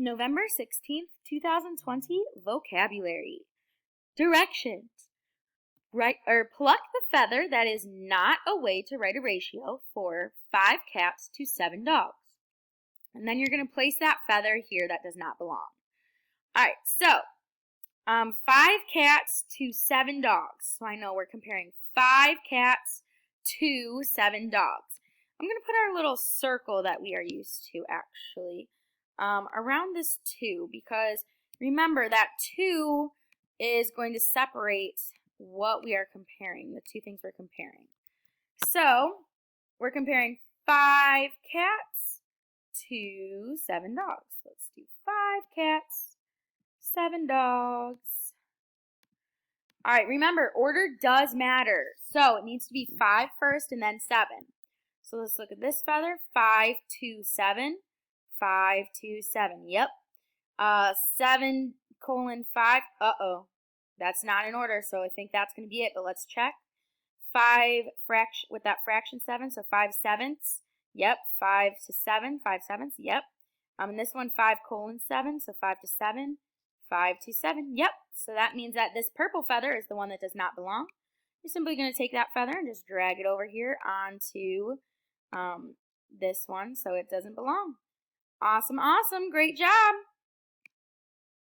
November 16th, 2020, vocabulary. Directions. Pluck the feather that is not a way to write a ratio for 5 cats to 7 dogs. And then you're going to place that feather here that does not belong. All right, so 5 cats to 7 dogs. So I know we're comparing 5 cats to 7 dogs. I'm going to put our little circle that we are used to actually around this 2, because remember that 2 is going to separate what we are comparing, the 2 things we're comparing. So we're comparing 5 cats to 7 dogs. Let's do 5 cats, 7 dogs. All right, remember, order does matter. So it needs to be 5 first and then 7. So let's look at this feather, 5 to 7, 5 to 7, yep. 7:5, uh-oh, that's not in order, so I think that's going to be it, but let's check. 5 with that fraction 7, so 5/7, yep. 5 to 7, 5/7, yep. And this one, 5:7, so 5 to 7, 5 to 7, yep. So that means that this purple feather is the one that does not belong. You're simply going to take that feather and just drag it over here onto this one so it doesn't belong. Awesome, awesome, great job.